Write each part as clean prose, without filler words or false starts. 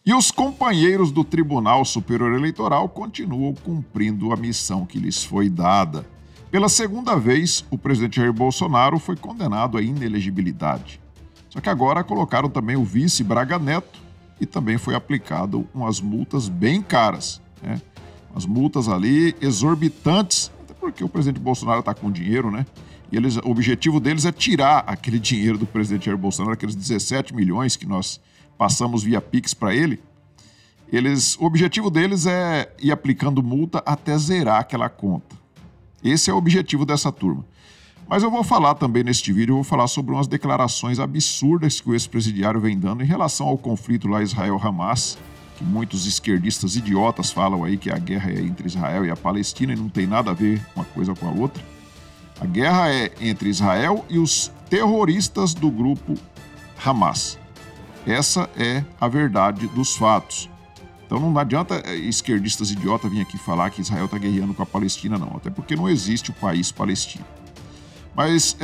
E os companheiros do Tribunal Superior Eleitoral continuam cumprindo a missão que lhes foi dada. Pela segunda vez, o presidente Jair Bolsonaro foi condenado à inelegibilidade. Só que agora colocaram também o vice Braga Neto e também foi aplicado umas multas bem caras, né? Umas multas ali exorbitantes, até porque o presidente Bolsonaro está com dinheiro, né? E o objetivo deles é tirar aquele dinheiro do presidente Jair Bolsonaro, aqueles 17 milhões que nós passamos via Pix para ele. O objetivo deles é ir aplicando multa até zerar aquela conta. Esse é o objetivo dessa turma. Mas eu vou falar também neste vídeo, eu vou falar sobre umas declarações absurdas que o ex-presidiário vem dando em relação ao conflito lá Israel-Hamas, que muitos esquerdistas idiotas falam aí que a guerra é entre Israel e a Palestina e não tem nada a ver uma coisa com a outra. A guerra é entre Israel e os terroristas do grupo Hamas. Essa é a verdade dos fatos. Então não adianta esquerdistas idiotas virem aqui falar que Israel está guerreando com a Palestina, não. Até porque não existe o país Palestina. Mas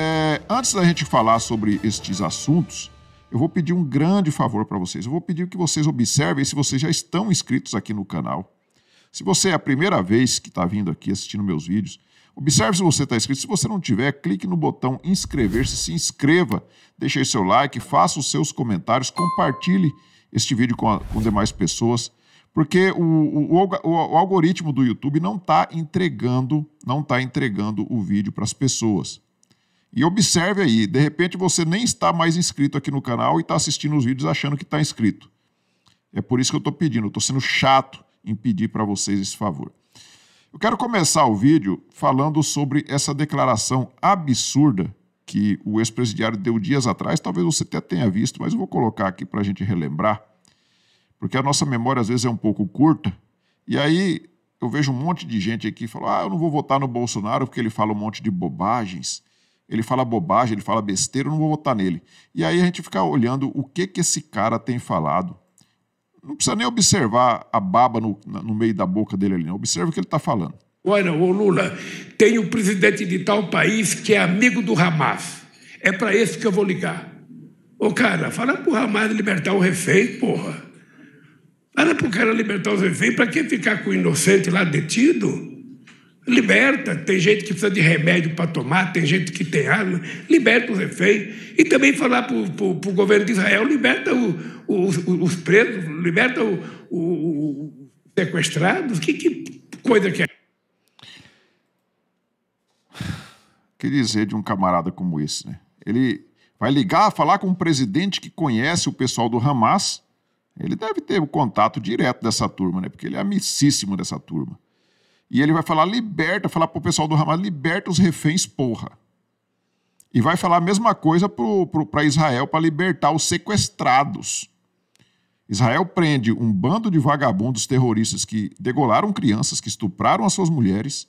antes da gente falar sobre estes assuntos, eu vou pedir um grande favor para vocês. Eu vou pedir que vocês observem se vocês já estão inscritos aqui no canal. Se você é a primeira vez que está vindo aqui assistindo meus vídeos, observe se você está inscrito. Se você não tiver, clique no botão inscrever-se, se inscreva, deixe aí seu like, faça os seus comentários, compartilhe este vídeo com demais pessoas, porque o algoritmo do YouTube não está entregando o vídeo para as pessoas. E observe aí, de repente você nem está mais inscrito aqui no canal e está assistindo os vídeos achando que está inscrito. É por isso que eu estou pedindo, eu estou sendo chato em pedir para vocês esse favor. Eu quero começar o vídeo falando sobre essa declaração absurda que o ex-presidiário deu dias atrás. Talvez você até tenha visto, mas eu vou colocar aqui para a gente relembrar, porque a nossa memória às vezes é um pouco curta. E aí eu vejo um monte de gente aqui que fala, eu não vou votar no Bolsonaro porque ele fala um monte de bobagens. Ele fala bobagem, ele fala besteira, eu não vou votar nele. E aí a gente fica olhando o que esse cara tem falado. Não precisa nem observar a baba no meio da boca dele ali, não. Observa o que ele está falando. Olha, ô Lula, tem um presidente de tal país que é amigo do Hamas. É para esse que eu vou ligar. Ô, cara, fala pro Hamas libertar o refém, porra. Fala pro cara libertar os reféns, para que ficar com o inocente lá detido? Liberta, tem gente que precisa de remédio para tomar, tem gente que tem arma, liberta os reféns. E também falar para o governo de Israel, liberta os presos, liberta os sequestrados. Que coisa que é? Que dizer de um camarada como esse, né? Ele vai ligar, falar com um presidente que conhece o pessoal do Hamas. Ele deve ter o contato direto dessa turma, né? Porque ele é amicíssimo dessa turma. E ele vai falar, falar pro pessoal do Hamas, liberta os reféns, porra. E vai falar a mesma coisa para Israel, para libertar os sequestrados. Israel prende um bando de vagabundos terroristas que degolaram crianças, que estupraram as suas mulheres,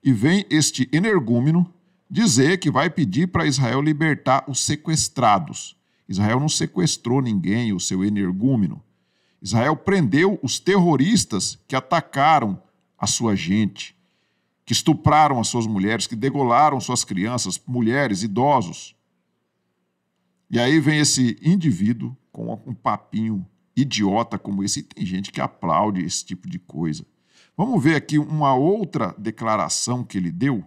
e vem este energúmeno dizer que vai pedir para Israel libertar os sequestrados. Israel não sequestrou ninguém, o seu energúmeno. Israel prendeu os terroristas que atacaram a sua gente, que estupraram as suas mulheres, que degolaram suas crianças, mulheres, idosos. E aí vem esse indivíduo com um papinho idiota como esse, e tem gente que aplaude esse tipo de coisa. Vamos ver aqui uma outra declaração que ele deu.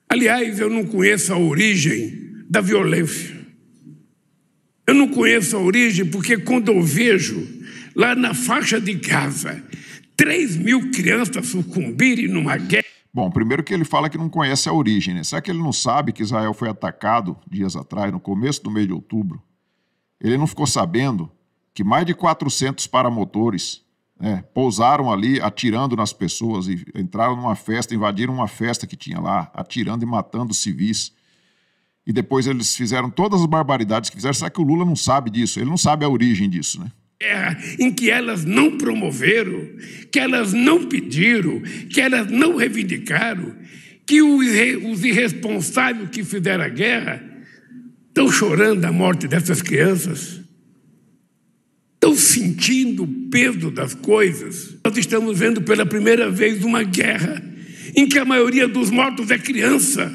Aliás, eu não conheço a origem da violência. Eu não conheço a origem porque quando eu vejo lá na faixa de Gaza 3.000 crianças sucumbirem numa guerra... Bom, primeiro que ele fala que não conhece a origem, né? Será que ele não sabe que Israel foi atacado dias atrás, no começo do mês de outubro? Ele não ficou sabendo que mais de 400 paramotores, né, pousaram ali atirando nas pessoas e entraram numa festa, invadiram uma festa que tinha lá, atirando e matando civis. E depois eles fizeram todas as barbaridades que fizeram. Será que o Lula não sabe disso? Ele não sabe a origem disso, né? Em que elas não promoveram, que elas não pediram, que elas não reivindicaram, que os irresponsáveis que fizeram a guerra estão chorando a morte dessas crianças, estão sentindo o peso das coisas. Nós estamos vendo pela primeira vez uma guerra em que a maioria dos mortos é criança.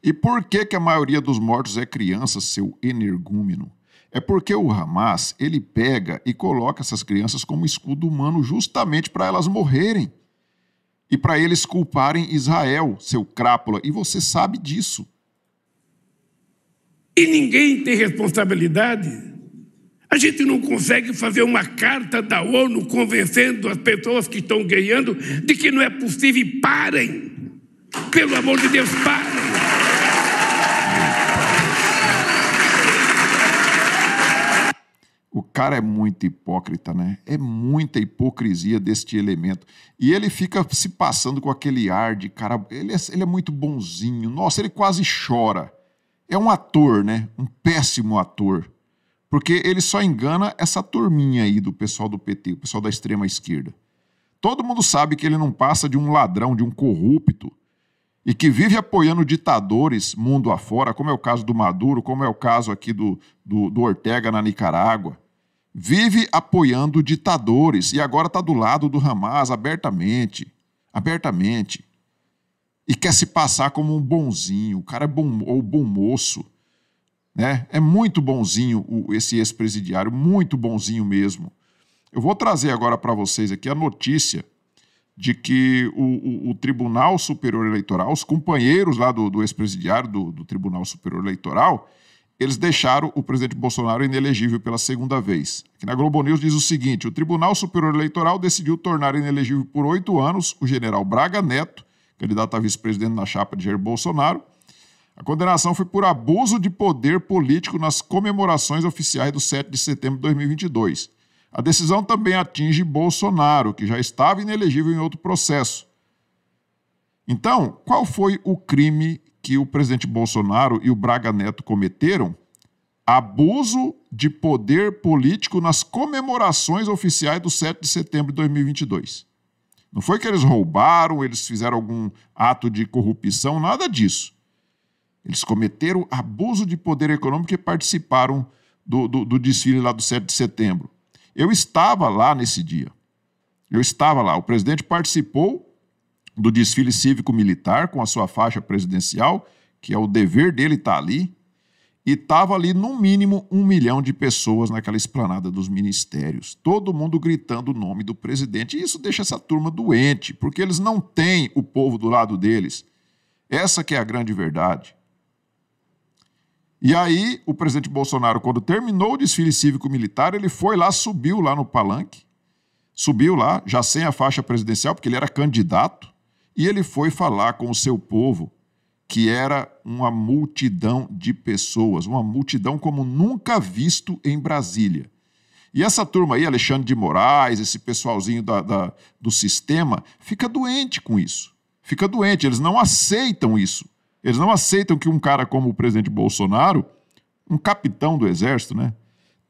E por que a maioria dos mortos é criança, seu energúmeno? É porque o Hamas, ele pega e coloca essas crianças como escudo humano justamente para elas morrerem. E para eles culparem Israel, seu crápula. E você sabe disso. E ninguém tem responsabilidade. A gente não consegue fazer uma carta da ONU convencendo as pessoas que estão ganhando de que não é possível. E parem! Pelo amor de Deus, parem! O cara é muito hipócrita, né? É muita hipocrisia deste elemento. E ele fica se passando com aquele ar de cara... Ele é muito bonzinho. Nossa, ele quase chora. É um ator, né? Um péssimo ator. Porque ele só engana essa turminha aí do pessoal do PT, o pessoal da extrema esquerda. Todo mundo sabe que ele não passa de um ladrão, de um corrupto, e que vive apoiando ditadores mundo afora, como é o caso do Maduro, como é o caso aqui do Ortega na Nicarágua. Vive apoiando ditadores e agora está do lado do Hamas abertamente. E quer se passar como um bonzinho, o cara é bom moço. Né? É muito bonzinho esse ex-presidiário, muito bonzinho mesmo. Eu vou trazer agora para vocês aqui a notícia de que o Tribunal Superior Eleitoral, os companheiros lá do ex-presidiário do Tribunal Superior Eleitoral, eles deixaram o presidente Bolsonaro inelegível pela segunda vez. Aqui na Globo News diz o seguinte: o Tribunal Superior Eleitoral decidiu tornar inelegível por 8 anos o general Braga Neto, candidato a vice-presidente na chapa de Jair Bolsonaro. A condenação foi por abuso de poder político nas comemorações oficiais do 7 de setembro de 2022. A decisão também atinge Bolsonaro, que já estava inelegível em outro processo. Então, qual foi o crime que o presidente Bolsonaro e o Braga Neto cometeram? Abuso de poder político nas comemorações oficiais do 7 de setembro de 2022. Não foi que eles roubaram, eles fizeram algum ato de corrupção, nada disso. Eles cometeram abuso de poder econômico e participaram do desfile lá do 7 de setembro. Eu estava lá nesse dia. O presidente participou do desfile cívico-militar com a sua faixa presidencial, que é o dever dele estar ali, e estava ali no mínimo 1 milhão de pessoas naquela esplanada dos ministérios, todo mundo gritando o nome do presidente, e isso deixa essa turma doente, porque eles não têm o povo do lado deles. Essa que é a grande verdade. E aí, o presidente Bolsonaro, quando terminou o desfile cívico-militar, ele foi lá, subiu lá no palanque, subiu lá, já sem a faixa presidencial, porque ele era candidato, e ele foi falar com o seu povo, que era uma multidão de pessoas, uma multidão como nunca visto em Brasília. E essa turma aí, Alexandre de Moraes, esse pessoalzinho do sistema, fica doente com isso. Fica doente, eles não aceitam isso. Eles não aceitam que um cara como o presidente Bolsonaro, um capitão do exército, né,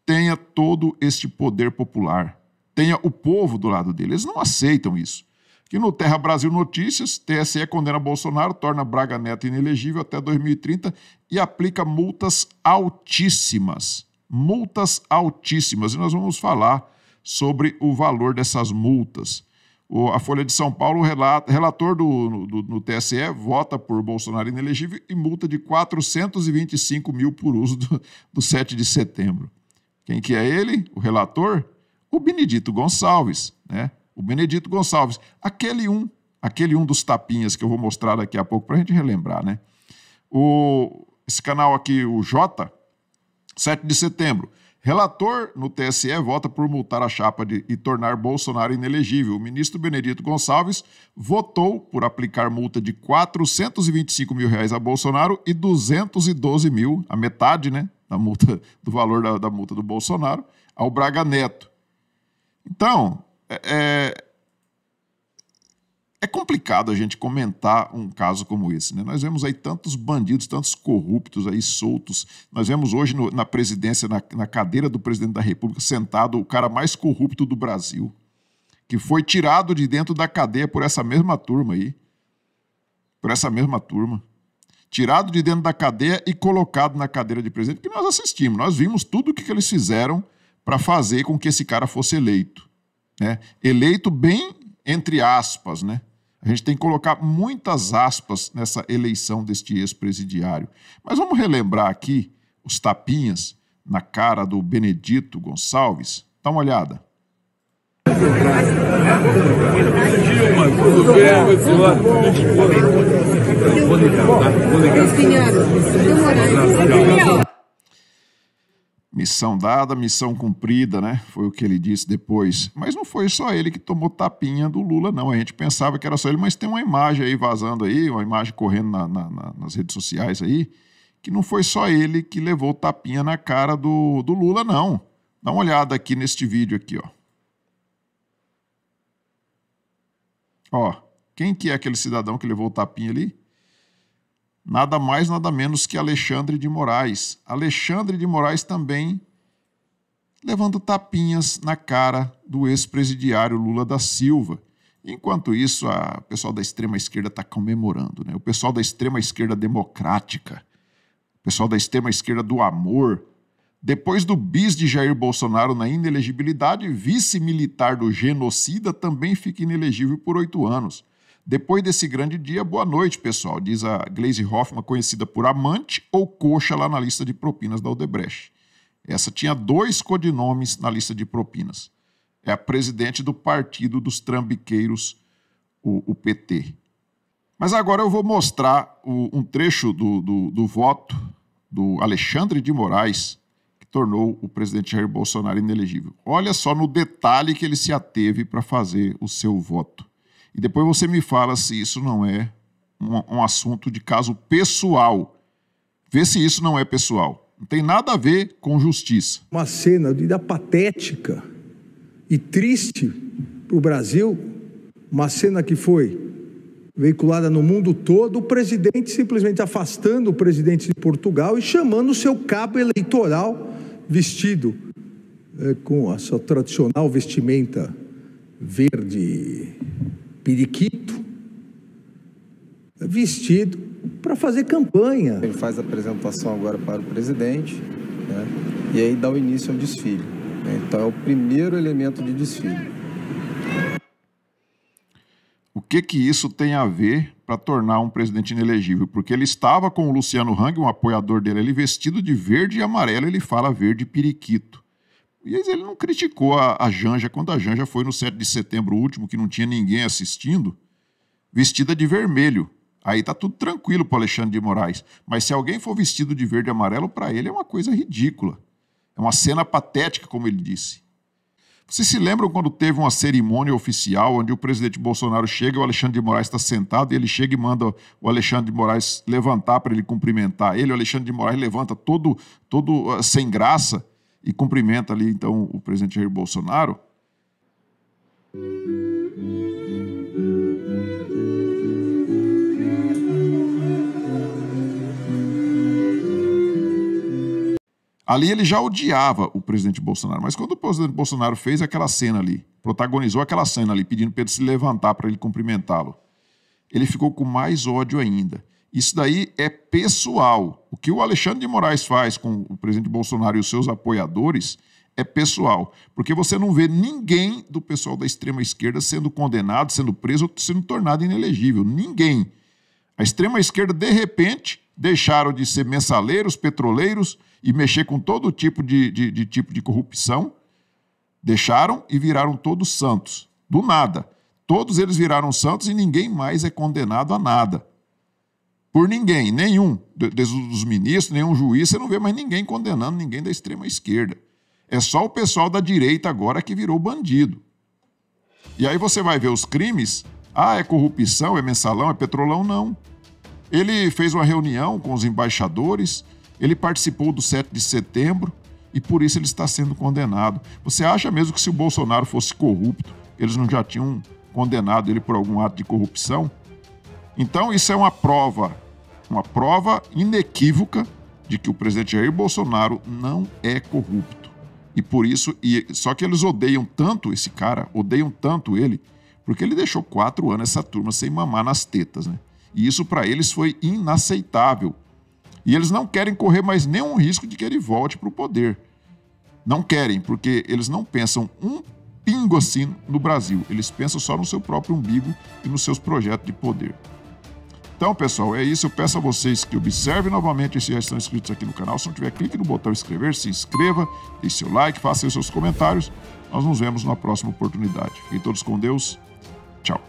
tenha todo este poder popular, tenha o povo do lado dele. Eles não aceitam isso. Aqui no Terra Brasil Notícias, TSE condena Bolsonaro, torna Braga Neto inelegível até 2030 e aplica multas altíssimas. Multas altíssimas. E nós vamos falar sobre o valor dessas multas. A Folha de São Paulo, o relator no TSE, vota por Bolsonaro inelegível e multa de 425 mil por uso do 7 de setembro. Quem que é ele? O relator? O Benedito Gonçalves, né? O Benedito Gonçalves, aquele um dos tapinhas que eu vou mostrar daqui a pouco para a gente relembrar, né? Esse canal aqui, o J, 7 de setembro. Relator no TSE vota por multar a chapa e tornar Bolsonaro inelegível. O ministro Benedito Gonçalves votou por aplicar multa de R$ 425 mil a Bolsonaro e 212 mil, a metade, né, do valor da multa do Bolsonaro, ao Braga Neto. Então, é complicado a gente comentar um caso como esse, né? Nós vemos aí tantos bandidos, tantos corruptos aí soltos. Nós vemos hoje na presidência, na cadeira do presidente da República, sentado o cara mais corrupto do Brasil, que foi tirado de dentro da cadeia por essa mesma turma aí. Por essa mesma turma. Tirado de dentro da cadeia e colocado na cadeira de presidente, que nós assistimos. Nós vimos tudo o que eles fizeram para fazer com que esse cara fosse eleito, né? Eleito bem entre aspas, né? A gente tem que colocar muitas aspas nessa eleição deste ex-presidiário. Mas vamos relembrar aqui os tapinhas na cara do Benedito Gonçalves? Dá uma olhada. Missão dada, missão cumprida, né? Foi o que ele disse depois. Mas não foi só ele que tomou tapinha do Lula, não. A gente pensava que era só ele, mas tem uma imagem aí vazando aí, uma imagem correndo nas redes sociais aí, que não foi só ele que levou tapinha na cara do Lula, não. Dá uma olhada aqui neste vídeo aqui, ó. Ó, quem que é aquele cidadão que levou o tapinha ali? Nada mais, nada menos que Alexandre de Moraes. Alexandre de Moraes também levando tapinhas na cara do ex-presidiário Lula da Silva. Enquanto isso, o pessoal da extrema-esquerda está comemorando, né? O pessoal da extrema-esquerda democrática, o pessoal da extrema-esquerda do amor. Depois do bis de Jair Bolsonaro na inelegibilidade, vice-militar do genocida também fica inelegível por 8 anos. Depois desse grande dia, boa noite, pessoal, diz a Gleisi Hoffmann, conhecida por amante ou coxa lá na lista de propinas da Odebrecht. Essa tinha 2 codinomes na lista de propinas. É a presidente do Partido dos Trambiqueiros, o PT. Mas agora eu vou mostrar um trecho do voto do Alexandre de Moraes, que tornou o presidente Jair Bolsonaro inelegível. Olha só no detalhe que ele se ateve para fazer o seu voto. E depois você me fala se isso não é um assunto de caso pessoal. Vê se isso não é pessoal. Não tem nada a ver com justiça. Uma cena de patética e triste para o Brasil, uma cena que foi veiculada no mundo todo, o presidente simplesmente afastando o presidente de Portugal e chamando o seu cabo eleitoral vestido com a sua tradicional vestimenta verde periquito, vestido para fazer campanha. Ele faz a apresentação agora para o presidente, né, e aí dá o início ao desfile. Então é o primeiro elemento de desfile. O que isso tem a ver para tornar um presidente inelegível? Porque ele estava com o Luciano Hang, um apoiador dele, ele vestido de verde e amarelo, ele fala verde periquito. E ele não criticou a Janja, quando a Janja foi no 7 de setembro último, que não tinha ninguém assistindo, vestida de vermelho. Aí tá tudo tranquilo para Alexandre de Moraes. Mas se alguém for vestido de verde e amarelo, para ele é uma coisa ridícula. É uma cena patética, como ele disse. Vocês se lembram quando teve uma cerimônia oficial onde o presidente Bolsonaro chega e o Alexandre de Moraes está sentado e ele chega e manda o Alexandre de Moraes levantar para ele cumprimentar ele? O Alexandre de Moraes levanta todo sem graça e cumprimenta ali, então, o presidente Jair Bolsonaro. Ali ele já odiava o presidente Bolsonaro, mas quando o presidente Bolsonaro fez aquela cena ali, protagonizou aquela cena ali, pedindo para ele se levantar para ele cumprimentá-lo, ele ficou com mais ódio ainda. Isso daí é pessoal. O que o Alexandre de Moraes faz com o presidente Bolsonaro e os seus apoiadores é pessoal. Porque você não vê ninguém do pessoal da extrema-esquerda sendo condenado, sendo preso ou sendo tornado inelegível. Ninguém. A extrema-esquerda, de repente, deixaram de ser mensaleiros, petroleiros e mexer com todo tipo de corrupção. Deixaram e viraram todos santos. Do nada. Todos eles viraram santos e ninguém mais é condenado a nada. Por ninguém, nenhum dos ministros, nenhum juiz, você não vê mais ninguém condenando ninguém da extrema-esquerda. É só o pessoal da direita agora que virou bandido. E aí você vai ver os crimes, é corrupção, é mensalão, é petrolão, não. Ele fez uma reunião com os embaixadores, ele participou do 7 de setembro e por isso ele está sendo condenado. Você acha mesmo que se o Bolsonaro fosse corrupto, eles não já tinham condenado ele por algum ato de corrupção? Então isso é uma prova inequívoca de que o presidente Jair Bolsonaro não é corrupto. E por isso, só que eles odeiam tanto esse cara, odeiam tanto ele, porque ele deixou 4 anos essa turma sem mamar nas tetas, né? E isso para eles foi inaceitável. E eles não querem correr mais nenhum risco de que ele volte para o poder. Não querem, porque eles não pensam um pingo assim no Brasil. Eles pensam só no seu próprio umbigo e nos seus projetos de poder. Então, pessoal, é isso. Eu peço a vocês que observem novamente se já estão inscritos aqui no canal. Se não tiver, clique no botão inscrever, se inscreva, deixe seu like, faça seus comentários. Nós nos vemos na próxima oportunidade. Fiquem todos com Deus. Tchau.